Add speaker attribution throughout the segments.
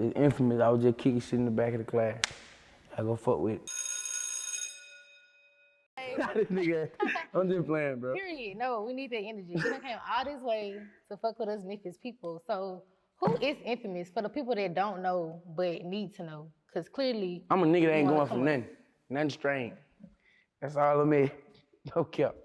Speaker 1: It's infamous. I was just kicking shit in the back of the class. I go fuck with it. This nigga, I'm just playing, bro.
Speaker 2: Period. No, we need that energy. You done came all this way to fuck with us Memphis people. So who is Enphamus for the people that don't know but need to know? Because clearly,
Speaker 1: I'm a nigga that ain't going for nothing. Nothing strange. That's all I mean. No cap.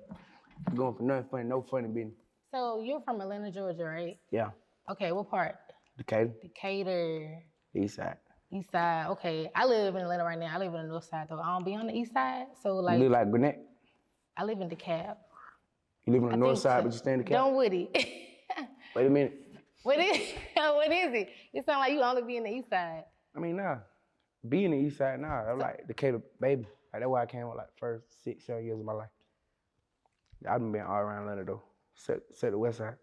Speaker 1: I'm going for nothing funny, no funny business.
Speaker 2: So you're from Atlanta, Georgia, right?
Speaker 1: Yeah.
Speaker 2: Okay, what part?
Speaker 1: Decatur.
Speaker 2: Decatur.
Speaker 1: East side.
Speaker 2: East side. Okay, I live in Atlanta right now. I live in the north side though. I don't be on the east side. So like.
Speaker 1: You live like Gwinnett?
Speaker 2: I live in DeKalb.
Speaker 1: You live on the north side, but you stay in DeKalb?
Speaker 2: Don't Woody.
Speaker 1: Wait a minute.
Speaker 2: What is it? It sounds like you only be in the east side.
Speaker 1: I mean, nah. Be in the east side, nah. I'm like Decatur, baby. Like, that's why I came with like first 6-7 years of my life. I've been all around Atlanta though. Except the west side.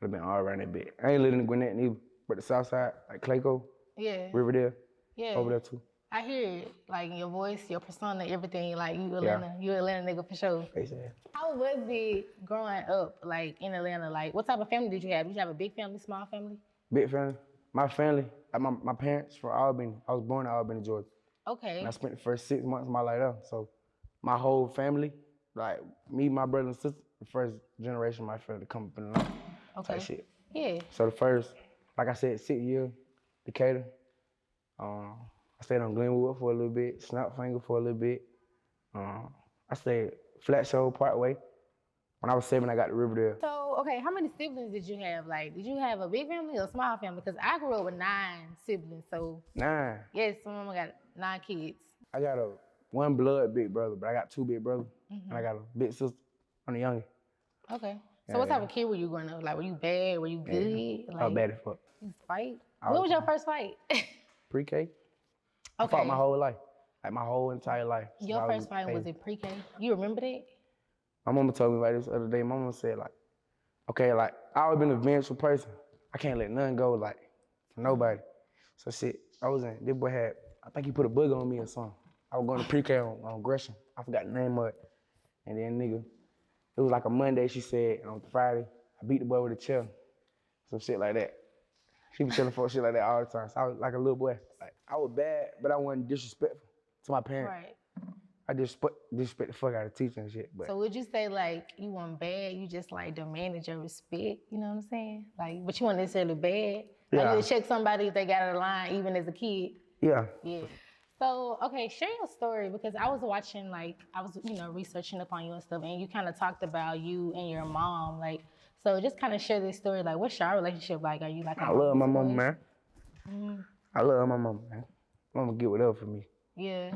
Speaker 1: I've been all around that bit. I ain't living in Gwinnett neither, but the south side, like Clayco,
Speaker 2: yeah,
Speaker 1: Riverdale,
Speaker 2: yeah,
Speaker 1: over there too.
Speaker 2: I hear it, like your voice, your persona, everything. Like you Atlanta, you Atlanta nigga for sure.
Speaker 1: Exactly.
Speaker 2: How was it growing up, like in Atlanta? Like, what type of family did you have? Did you have a big family, small family?
Speaker 1: Big family. My family, my parents from Auburn. I was born in Auburn, Georgia.
Speaker 2: Okay.
Speaker 1: And I spent the first 6 months of my life there. So my whole family, like me, my brother and sister, the first generation of my family to come up in Atlanta.
Speaker 2: Okay.
Speaker 1: Type shit.
Speaker 2: Yeah.
Speaker 1: So the first, like I said, 6 years, Decatur. I stayed on Glenwood for a little bit, Snapfinger for a little bit. I stayed Flat Show part way. When I was 7, I got to Riverdale.
Speaker 2: So, okay, how many siblings did you have? Like, did you have a big family or a small family? Because I grew up with 9 siblings, so. 9? Yes, my mama got 9 kids.
Speaker 1: I got a 1 blood big brother, but I got 2 big brothers. And I got a big sister. I'm the youngest.
Speaker 2: Okay. So what type of kid were you growing up? Like, were you bad? Were you good?
Speaker 1: Yeah.
Speaker 2: Like,
Speaker 1: I was bad as fuck.
Speaker 2: You fight? When was your first fight?
Speaker 1: Pre-K.
Speaker 2: Okay.
Speaker 1: I fought my whole life. Like my whole entire life.
Speaker 2: Your first fight was in pre-K? You remember that?
Speaker 1: My mama told me about this the other day. My mama said like, okay, like I always been a vengeful person. I can't let nothing go like for nobody. So shit, this boy had, I think he put a bug on me or something. I was going to pre-K on Gresham. I forgot the name of it. And then nigga, it was like a Monday, she said, and on Friday, I beat the boy with a chair. Some shit like that. She be telling folks shit like that all the time. So I was like a little boy. Like I was bad, but I wasn't disrespectful to my parents.
Speaker 2: Right.
Speaker 1: I disrespect the fuck out of teaching and shit. But
Speaker 2: so would you say like you weren't bad, you just like demanded your respect, you know what I'm saying? Like, but you weren't necessarily bad.
Speaker 1: Yeah.
Speaker 2: Like you would check somebody if they got out of line, even as a kid.
Speaker 1: Yeah.
Speaker 2: Yeah. So, okay, share your story because I was watching, like, I was, researching up on you and stuff, and you kind of talked about you and your mom, like, so just kind of share this story, like, what's your relationship like? Are you like
Speaker 1: I love my mama, man. Mm-hmm. I love my mama, man. Mama get whatever for me.
Speaker 2: Yeah.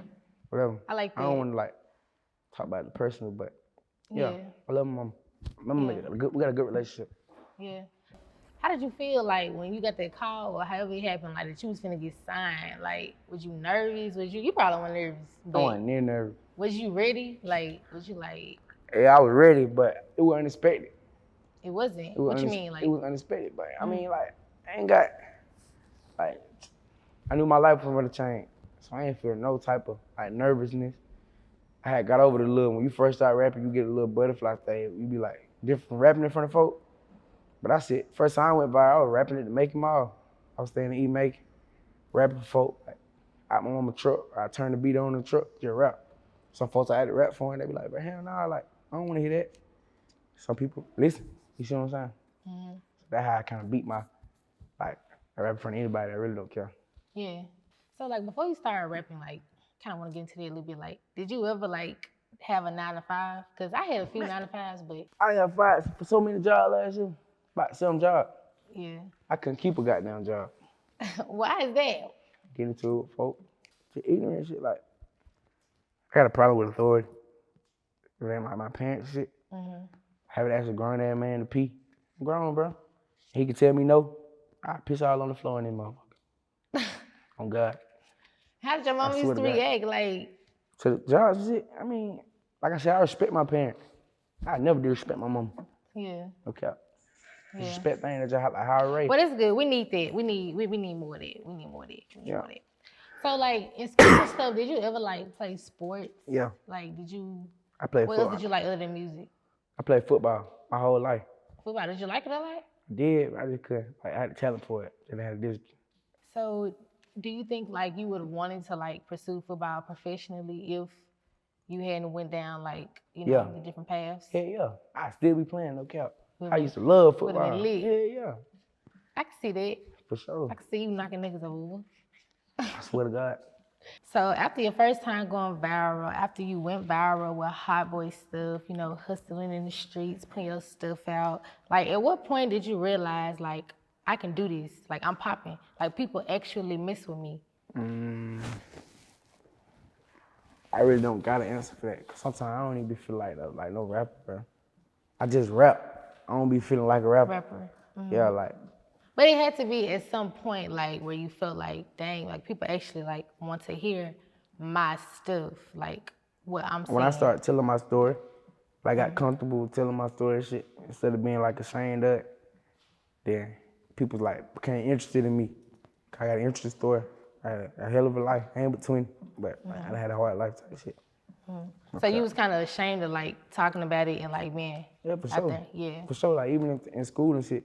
Speaker 1: Whatever.
Speaker 2: I like that.
Speaker 1: I don't want to, like, talk about the personal, but, yeah. I love my mama. My mama, we got a good relationship.
Speaker 2: Yeah. How did you feel like when you got that call or however it happened, like that you was finna get signed? Like, was you nervous? You probably weren't nervous.
Speaker 1: I wasn't near nervous.
Speaker 2: Was you ready? Like, was you like?
Speaker 1: Yeah, I was ready, but it was unexpected.
Speaker 2: It wasn't? What you mean? Like,
Speaker 1: it was unexpected, but I mean, like, I ain't got, like, I knew my life was gonna change. So I ain't feel no type of, like, nervousness. I had got over the little, when you first start rapping, you get a little butterfly thing. You be like, different from rapping in front of folk. But that's it. First time I went by, I was rapping at the Make 'em All. I was staying in E-Make, rapping for folk. Like, out my mama's truck, I turned the beat on the truck, just rap. Some folks I had to rap for, and they be like, but hell no, like, I don't wanna hear that. Some people listen, you see what I'm saying? Mm-hmm. So that's how I kind of beat my, like, I rap in front of anybody, I really don't care.
Speaker 2: Yeah. So like, before you started rapping, like, kind of wanna get into that a little bit, like, did you ever like, have a 9 to 5? Cause I had a few 9 to 5s, but.
Speaker 1: I got fired for so many jobs last year. About 7 jobs.
Speaker 2: Yeah.
Speaker 1: I couldn't keep a goddamn job.
Speaker 2: Why is that?
Speaker 1: Get into it, folk. Just ignorant shit. Like, I got a problem with authority. Like my parents shit. Mm-hmm. Having to ask a grown ass man to pee. I'm grown, bro. He can tell me no. I piss all on the floor in this motherfucker. On God.
Speaker 2: How did your mom used to react? Like,
Speaker 1: to the jobs shit. I mean, like I said, I respect my parents. I never did respect my mom.
Speaker 2: Yeah.
Speaker 1: Okay. Yeah. Respect things that just have a higher rate.
Speaker 2: But it's good. We need that. We need more of that. We need more of that. So like in school and stuff, did you ever like play sports?
Speaker 1: Yeah.
Speaker 2: Like did you?
Speaker 1: I played football.
Speaker 2: What else did you like other than music?
Speaker 1: I played football my whole life.
Speaker 2: Football? Did you like it a lot?
Speaker 1: I did. I just couldn't. Like I had the talent for it. And I had a discipline.
Speaker 2: So, do you think like you would have wanted to like pursue football professionally if you hadn't went down like
Speaker 1: Yeah.
Speaker 2: the different paths?
Speaker 1: Yeah. I still be playing, no cap.
Speaker 2: Would've
Speaker 1: I
Speaker 2: been-
Speaker 1: used to love
Speaker 2: would've been
Speaker 1: football.
Speaker 2: lit.
Speaker 1: Yeah.
Speaker 2: I can see that.
Speaker 1: For sure.
Speaker 2: I can see you knocking niggas over.
Speaker 1: I swear to God.
Speaker 2: So after your first time going viral, after you went viral with hot boy stuff, hustling in the streets, putting your stuff out, like at what point did you realize like I can do this? Like I'm popping. Like people actually mess with me.
Speaker 1: I really don't got an answer for that. 'Cause sometimes I don't even be feel like no rapper, bro. I just rap. I don't be feeling like a rapper. Yeah, like.
Speaker 2: But it had to be at some point like where you felt like, dang, like people actually like want to hear my stuff, like what I'm saying.
Speaker 1: When I started telling my story, like I got comfortable with telling my story and shit, instead of being like ashamed of it, then people like became interested in me. I got an interesting story. I had a hell of a life in between, but like, I had a hard life type shit.
Speaker 2: So you was kind of ashamed of like talking about it and like being
Speaker 1: Yeah, for
Speaker 2: out
Speaker 1: sure.
Speaker 2: there. Yeah.
Speaker 1: For sure, like even in school and shit,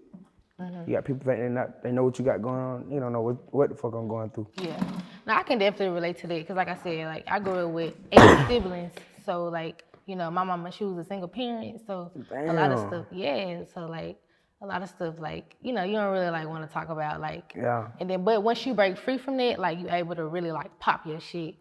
Speaker 1: you got people think they know what you got going on. You don't know what the fuck I'm going through.
Speaker 2: Yeah. Now I can definitely relate to that because like I said, like I grew up with 8 siblings. So like, my mama, she was a single parent. So a lot of stuff, So like a lot of stuff like, you don't really like want to talk about like.
Speaker 1: Yeah.
Speaker 2: And then, but once you break free from that, like you able to really like pop your shit.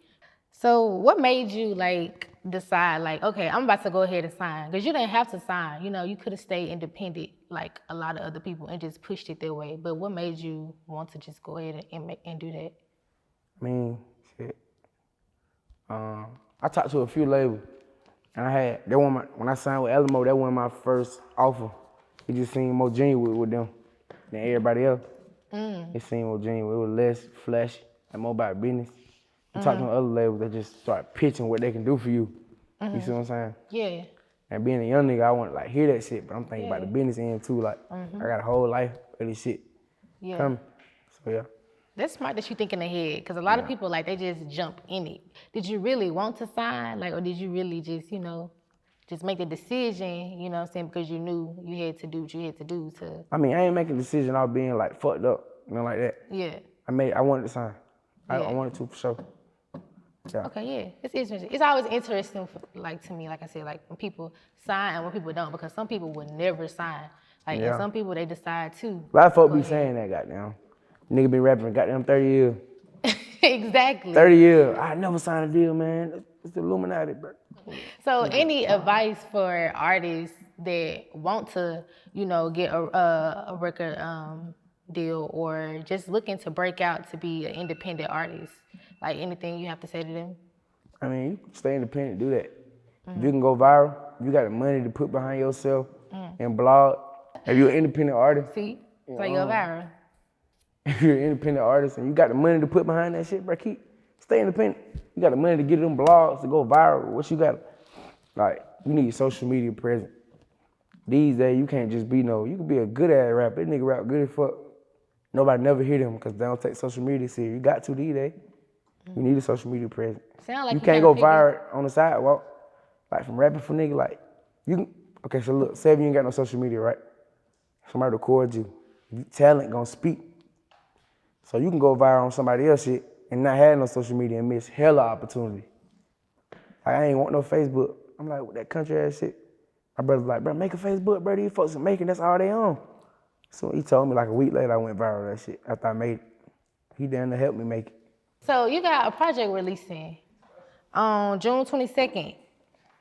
Speaker 2: So what made you like decide like, okay, I'm about to go ahead and sign? Because you didn't have to sign. You could have stayed independent like a lot of other people and just pushed it their way. But what made you want to just go ahead and do that?
Speaker 1: I mean, shit. I talked to a few labels, and when I signed with Alamo, that wasn't my first offer. It just seemed more genuine with them than everybody else. It seemed more genuine. It was less flashy and more about business. I'm talking to other labels that just start pitching what they can do for you. You see what I'm saying?
Speaker 2: Yeah.
Speaker 1: And being a young nigga, I want to like hear that shit, but I'm thinking about the business end too. Like I got a whole life of this shit coming. So yeah.
Speaker 2: That's smart that you thinking ahead, because a lot of people like they just jump in it. Did you really want to sign, like, or did you really just just make the decision, what I'm saying, because you knew you had to do what you had to do to.
Speaker 1: I mean, I ain't making a decision off being like fucked up, like that.
Speaker 2: Yeah.
Speaker 1: I wanted to sign. I
Speaker 2: Yeah.
Speaker 1: wanted to for sure. Yeah.
Speaker 2: Okay, yeah, it's interesting. It's always interesting, to me, like I said, like when people sign and when people don't, because some people would never sign. Like, and some people, they decide to.
Speaker 1: A lot of folk be saying that, goddamn. Nigga been rapping goddamn 30 years.
Speaker 2: Exactly.
Speaker 1: 30 years. I never signed a deal, man. It's the Illuminati, bro.
Speaker 2: So any advice for artists that want to, get a record deal or just looking to break out to be an independent artist? Like anything you have to say to them?
Speaker 1: I mean, you stay independent, do that. If you can go viral, if you got the money to put behind yourself and blog, if you're an independent artist.
Speaker 2: See? So you're viral.
Speaker 1: If you're an independent artist and you got the money to put behind that shit, bro, stay independent. You got the money to get them blogs to go viral. What you got? Like, you need social media presence. These days, you can't just be you can be a good ass rapper. That nigga rap good as fuck. Nobody never hear them because they don't take social media serious. You got to these days. You need a social media presence.
Speaker 2: Sound like
Speaker 1: you can't go viral on the sidewalk. Like, from rapping for nigga, like, okay, so look, say if you ain't got no social media, right? Somebody record you. Your talent gonna speak. So you can go viral on somebody else shit and not have no social media and miss hella opportunity. Like, I ain't want no Facebook. I'm like, with that country ass shit. My brother's like, bro, make a Facebook, bro. These folks are making, that's all they on. So he told me like a week later I went viral that shit after I made it. He down to help me make it.
Speaker 2: So you got a project releasing on June 22nd.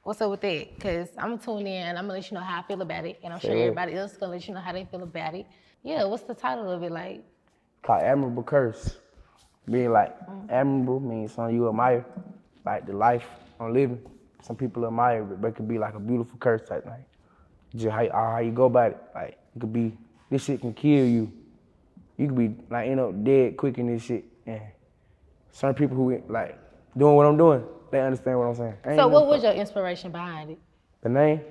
Speaker 2: What's up with that? Because I'm going to tune in and I'm going to let you know how I feel about it. And I'm sure everybody else is going to let you know how they feel about it. Yeah, what's the title of it like?
Speaker 1: Called Admirable Curse. Being like, admirable means something you admire. Like the life I'm living. Some people admire it, but it could be like a beautiful curse type thing. Just how you go about it. Like, it could be, this shit can kill you. You could be like, dead quick in this shit. And certain people who like doing what I'm doing, they understand what I'm saying.
Speaker 2: So what was your inspiration behind it?
Speaker 1: The name?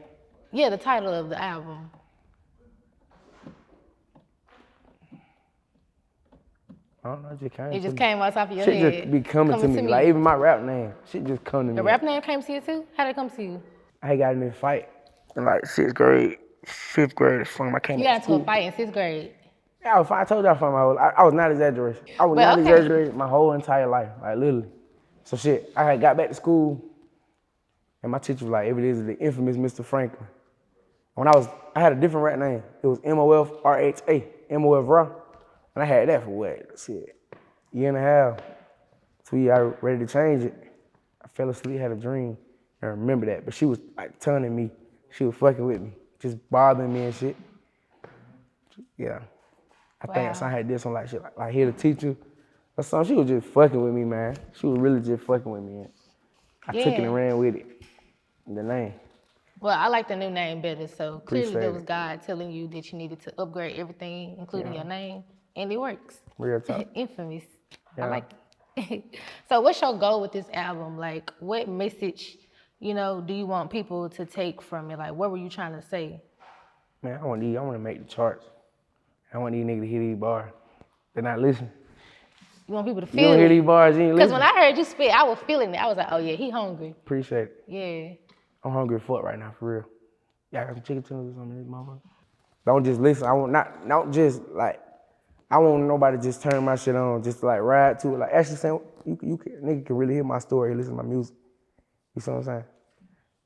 Speaker 2: Yeah, the title of the album.
Speaker 1: I don't know, it just came
Speaker 2: It just
Speaker 1: to
Speaker 2: came off top of your
Speaker 1: shit
Speaker 2: head.
Speaker 1: Shit just be coming to me. Like, even my rap name, shit just come to me.
Speaker 2: The rap name came to you too? How did it come to you?
Speaker 1: I got in this fight in like 6th grade, 5th grade or something. I came
Speaker 2: You got into a fight in 6th grade?
Speaker 1: Yeah, I told y'all from my whole, I was not exaggerating. I was
Speaker 2: But
Speaker 1: not
Speaker 2: okay.
Speaker 1: exaggerating my whole entire life, like literally. So shit, I had got back to school, and my teacher was like, every day is the infamous Mr. Franklin. When I had a different rap name. It was MOFRHA, MOF Raw. And I had that for what? Shit, year and a half. 2 years, I was ready to change it. I fell asleep, had a dream, and I remember that. But she was like turning me. She was fucking with me, just bothering me and shit. Yeah. I think
Speaker 2: Wow.
Speaker 1: I had this on like shit, like here the teacher or something. She was just fucking with me, man. She was really just fucking with me. I took it
Speaker 2: Yeah.
Speaker 1: and ran with it. The name.
Speaker 2: Well, I like the new name better. So clearly there
Speaker 1: Appreciate
Speaker 2: was
Speaker 1: it.
Speaker 2: God telling you that you needed to upgrade everything, including
Speaker 1: Yeah.
Speaker 2: your name, and it works.
Speaker 1: Real talk.
Speaker 2: Infamous. I
Speaker 1: Yeah.
Speaker 2: like it. So what's your goal with this album? Like what message, do you want people to take from it? Like what were you trying to say?
Speaker 1: Man, I want to make the charts. I want these niggas to hear these bars. They're not listening.
Speaker 2: You want people to
Speaker 1: You don't
Speaker 2: feel
Speaker 1: hear these
Speaker 2: it.
Speaker 1: bars, you ain't
Speaker 2: Because when
Speaker 1: listening.
Speaker 2: I heard you spit, I was feeling it. I was like, oh yeah, he hungry.
Speaker 1: Appreciate it.
Speaker 2: Yeah.
Speaker 1: I'm hungry as fuck right now, for real. Yeah, I got some chicken tenders or something in this motherfucker. Don't just listen. I want not just like, I want nobody to just turn my shit on, just to like ride to it. Like actually saying, nigga can really hear my story, listen to my music. You see what I'm saying?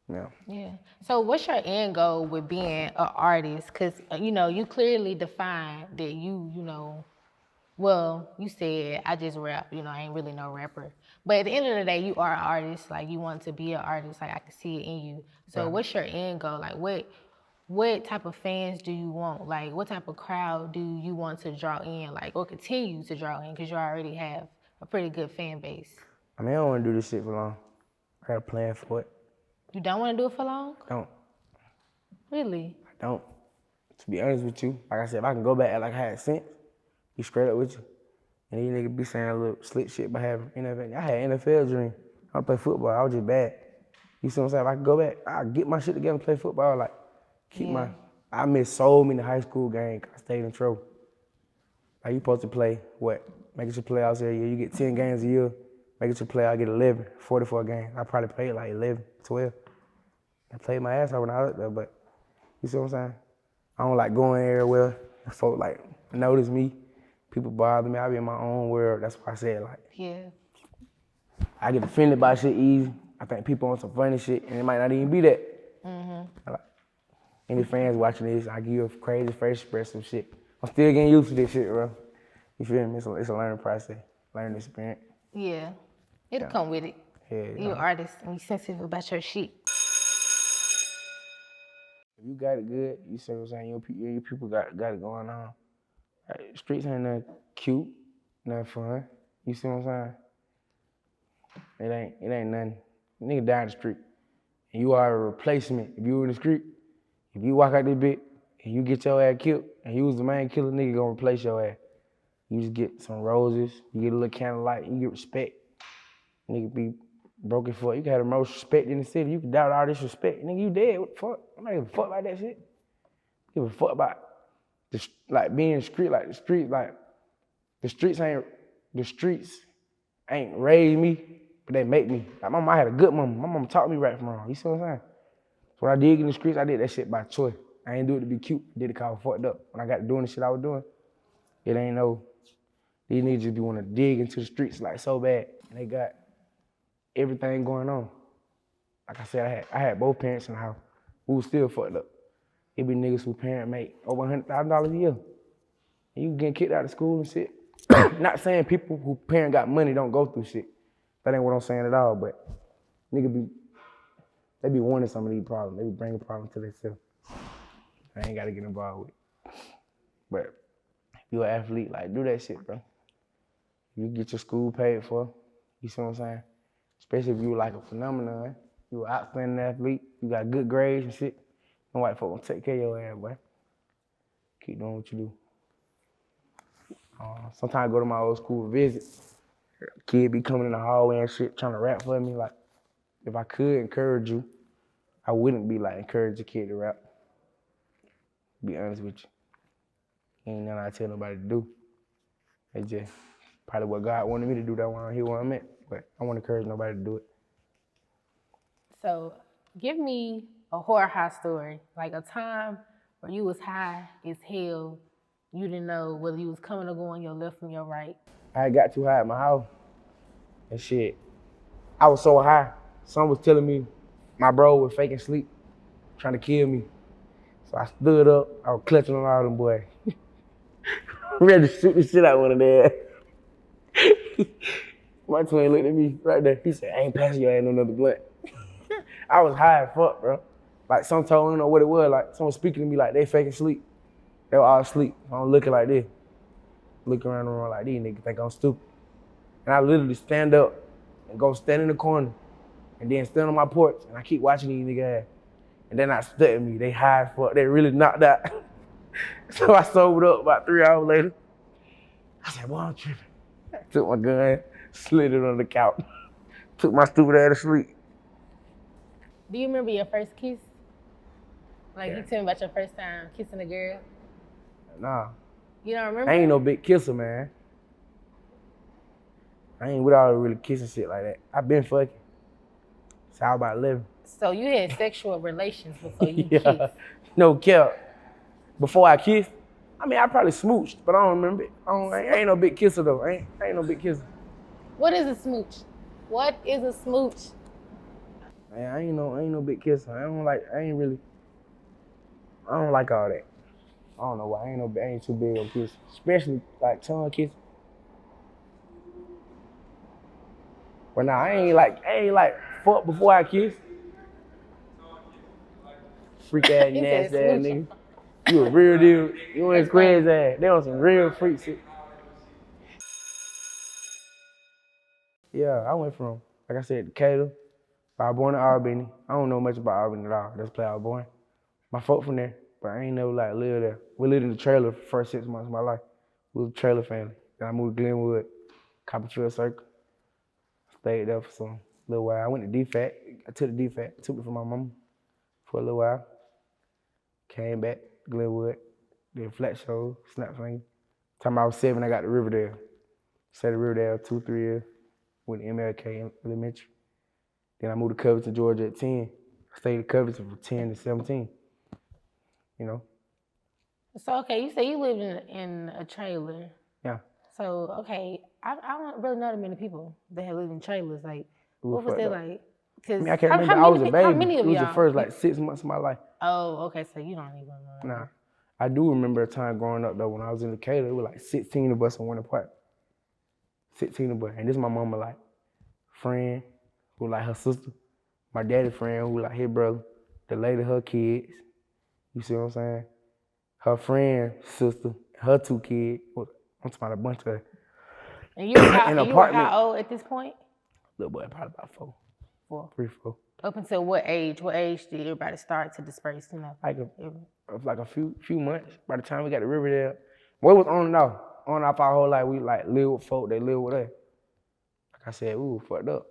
Speaker 1: Yeah.
Speaker 2: Yeah. So what's your end goal with being an artist? Because, you clearly define that well, you said I just rap, I ain't really no rapper. But at the end of the day, you are an artist. Like you want to be an artist. Like I can see it in you. So
Speaker 1: Yeah.
Speaker 2: what's your end goal? Like what type of fans do you want? Like what type of crowd do you want to draw in? Like or continue to draw in? Because you already have a pretty good fan base.
Speaker 1: I mean, I don't want to do this shit for long. I got a plan for it.
Speaker 2: You don't want to do it for long?
Speaker 1: I don't.
Speaker 2: Really?
Speaker 1: I don't. To be honest with you, like I said, if I can go back and like I had sense, be straight up with you. And these niggas be saying a little slick shit by having NFL. I had NFL dream. I play football. I was just bad. You see what I'm saying? If I could go back, I'll get my shit together and play football. Like,
Speaker 2: Yeah.
Speaker 1: I missed so many high school games. I stayed in trouble. Like, you supposed to play, what? Make it your playoffs every year. You get 10 games a year. Make it your playoff, I get 11, 44 games. I probably played like 11, 12. I played my ass off when I was there, but you see what I'm saying? I don't like going everywhere. Folk like notice me. People bother me. I be in my own world. That's why I said like,
Speaker 2: Yeah.
Speaker 1: I get offended by shit easy. I think people on some funny shit, and it might not even be that. Like, any fans watching this, I give you a crazy face expressive shit. I'm still getting used to this shit, bro. You feel me? It's a learning process, learning experience.
Speaker 2: Yeah. It'll come with it.
Speaker 1: Yeah,
Speaker 2: You're an artist and you're sensitive about your shit.
Speaker 1: If you got it good, you see what I'm saying? Your people got it going on. Like, streets ain't nothing cute, nothing fun. You see what I'm saying? It ain't nothing. Nigga die in the street. And you are a replacement. If you in the street, if you walk out this bit and you get your ass killed and you was the main killer, nigga gonna replace your ass. You just get some roses, you get a little candlelight, you get respect. Nigga be broken foot. You can have the most respect in the city. You can doubt all this respect. Nigga, you dead. What the fuck? I'm not giving a fuck about that shit. Give a fuck about being in the street, like the streets ain't raised me, but they make me. Like my mama had a good mama. My mama taught me right from wrong. You see what I'm saying? So when I did get in the streets, I did that shit by choice. I ain't do it to be cute. I did it cause I was fucked up. When I got doing the shit I was doing, it ain't no, these niggas just be wanna dig into the streets like so bad. And they got everything going on. Like I said, I had both parents in the house. We was still fucked up. It be niggas whose parent make over $100,000 a year. And you getting kicked out of school and shit. Not saying people who parent got money don't go through shit. That ain't what I'm saying at all, but they be wanting some of these problems. They be bringing problems to themselves. I ain't gotta get involved with it. But if you an athlete, like do that shit, bro. You get your school paid for, you see what I'm saying? Especially if you like a phenomenon, you an outstanding athlete, you got good grades and shit. Them white folk gonna take care of your ass, boy. Keep doing what you do. Sometimes I go to my old school visit. Kid be coming in the hallway and shit, trying to rap for me. Like, if I could encourage you, I wouldn't be like encourage a kid to rap. Be honest with you. Ain't nothing I tell nobody to do. It's just probably what God wanted me to do. That one here where I'm at. But I won't encourage nobody to do it.
Speaker 2: So give me a horror high story, like a time where you was high as hell you didn't know whether you was coming or going, your left from your right?
Speaker 1: I got too high at my house and shit. I was so high. Someone was telling me my bro was faking sleep, trying to kill me. So I stood up. I was clutching on all them boys. Ready to shoot the shit out one of them. My twin looked at me right there. He said, I ain't passing your ass no another blunt. I was high as fuck, bro. Like some told, I don't know what it was. Like someone speaking to me like they faking sleep. They were all asleep. I'm looking like this. Looking around the room like these niggas think I'm stupid. And I literally stand up and go stand in the corner and then stand on my porch and I keep watching these niggas ass. And then I study me. They high as fuck. They really knocked out. So I sobered up about 3 hours later. I said, boy, I'm tripping. I took my gun, slid it on the couch, took my stupid ass to sleep.
Speaker 2: Do you remember your first kiss? Like
Speaker 1: Yeah.
Speaker 2: you tell me about your first time kissing a girl?
Speaker 1: Nah,
Speaker 2: You don't remember?
Speaker 1: I ain't no big kisser, man. I ain't with all the really kissing shit like that. I been fucking. So I was about 11.
Speaker 2: So you had sexual relations before you
Speaker 1: Yeah,
Speaker 2: kissed?
Speaker 1: no cap. Before I kissed, I mean, I probably smooched, but I don't remember it. I ain't no big kisser though. I ain't no big kisser.
Speaker 2: What is a smooch? What is a smooch?
Speaker 1: Man, I ain't no big kisser. I don't like all that. I don't know why. I ain't too big on kissing, especially like tongue kissing. But nah, I ain't like fuck before I kiss. Freak ass,
Speaker 2: He said
Speaker 1: nasty ass
Speaker 2: smooch.
Speaker 1: nigga. You a real deal. You ain't crazy ass. They on some real freak shit. Yeah, I went from, like I said, Decatur. I was born in Auburn. I don't know much about Auburn at all. That's the place I was born. My folk from there, but I ain't never like lived there. We lived in the trailer for the first 6 months of my life. We was a trailer family. Then I moved to Glenwood, Copperfield Circle. Stayed there for some little while. I went to DFAT. I took the DFAT. Took it from my mama for a little while. Came back, Glenwood. Did flat show, snap finger. Time I was 7, I got to Riverdale. Stayed at Riverdale 2-3 years. Went to MLK Elementary. Then I moved to Covington, Georgia at 10. Stayed at Covington from 10 to 17. You know?
Speaker 2: So okay, you say you lived in a trailer.
Speaker 1: Yeah.
Speaker 2: So okay, I don't really know that many people that have lived in trailers. Like, what was
Speaker 1: fucked
Speaker 2: that
Speaker 1: up.
Speaker 2: like?
Speaker 1: I
Speaker 2: Cause
Speaker 1: mean, I can't
Speaker 2: how
Speaker 1: remember. I was a
Speaker 2: many
Speaker 1: baby.
Speaker 2: How many of
Speaker 1: it was
Speaker 2: y'all?
Speaker 1: the first like 6 months of my life.
Speaker 2: Oh, okay. So you don't even know.
Speaker 1: Nah. I do remember a time growing up though when I was in Decatur, it was like 16 of us in one apartment. 16 of us. And this is my mama like friend who like her sister. My daddy friend who like his brother. The lady, her kids. You see what I'm saying? Her friend, sister, her 2 kids. I'm talking about a bunch of
Speaker 2: And you were how,
Speaker 1: in
Speaker 2: you
Speaker 1: an
Speaker 2: were
Speaker 1: apartment.
Speaker 2: how old at this point?
Speaker 1: Little boy, probably about 4.
Speaker 2: 4.
Speaker 1: 3, 4.
Speaker 2: Up until what age? What age did everybody start to disperse? You know,
Speaker 1: Like a few months. By the time we got to Riverdale, well, it was on and off. On and off our whole life. We like live with folk, they live with us. Like I said, ooh, fucked up.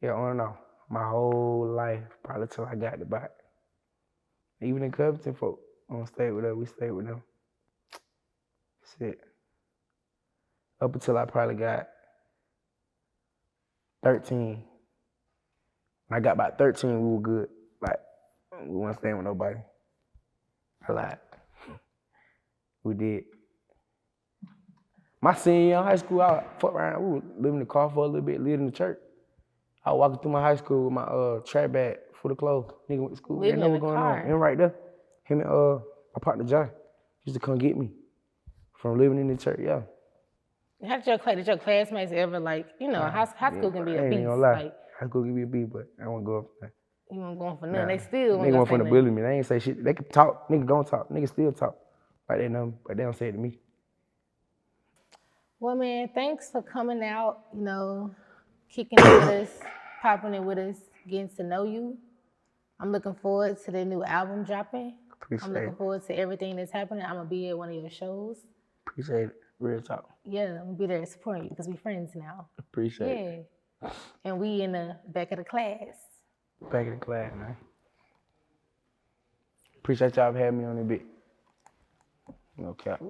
Speaker 1: Yeah, on and off. My whole life, probably till I got the back. Even in Covington, folk don't stay with us, we stay with them. That's it. Up until I probably got 13. When I got about 13, we were good. Like, we weren't staying with nobody. I lied. We did. My senior year in high school, I fucked around. We were living in the car for a little bit, living in the church. I was walking through my high school with my trash bag full of clothes. Nigga went to school.
Speaker 2: Living
Speaker 1: Didn't know
Speaker 2: in
Speaker 1: what
Speaker 2: the
Speaker 1: going
Speaker 2: car.
Speaker 1: on. And right there, him and my partner John used to come get me from living in the church. Yeah.
Speaker 2: how did your classmates ever like? You know, high school can be
Speaker 1: I
Speaker 2: a
Speaker 1: ain't
Speaker 2: beast.
Speaker 1: gonna lie.
Speaker 2: Like
Speaker 1: High school can be a beast, but I won't go up there.
Speaker 2: you weren't going for nothing. They still
Speaker 1: Nigga want
Speaker 2: want
Speaker 1: to bully me. They ain't say shit. They can talk. Nigga gon' talk. Nigga still talk. Like they know, but they don't say it to me.
Speaker 2: Well, man, thanks for coming out. You know, kicking it with us, popping it with us, getting to know you. I'm looking forward to the new album dropping.
Speaker 1: Appreciate
Speaker 2: I'm looking
Speaker 1: it.
Speaker 2: forward to everything that's happening. I'm gonna be at one of your shows.
Speaker 1: Appreciate it. Real talk.
Speaker 2: Yeah, I'm gonna be there to support you because we're friends now.
Speaker 1: Appreciate it.
Speaker 2: Yeah. And we in the back of the class.
Speaker 1: Back in the class, man. Appreciate y'all for having me on the bit. No cap.